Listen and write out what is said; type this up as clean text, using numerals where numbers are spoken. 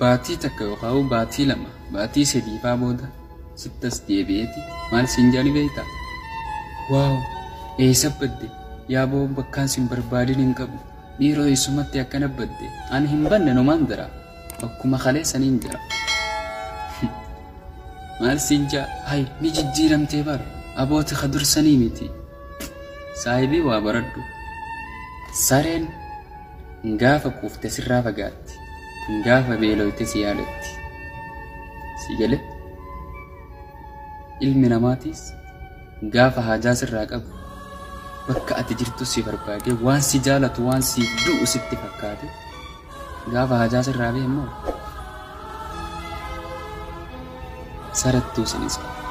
baatii takka yookaan baatii lama baatii sadii faa booda sittas deebi'eeti maal siin jaani beektaa? Waaw eessa badde yaa boo bakkaan siin barbaadin hin qabu dhiiroo eessumatti akkana badde ani hin banne numaan dira bakkuma kalee saniin jira. Maal siin jaa hay ni jijjiiramtee bara abooti kadursanii miti. Saahibii waa baradhu sareen gaafa kuufte sirraa fagaatti gaafa beelooyte si yaadatti. Si galee ilmi namaatiis gaafa haajaa sirraa qabu bakka ati jirtu si barbaade waan si jaalatu waan si du'u sitti fakkaate gaafa haajaa sirraa bee immoo sarattuu sinis qaba.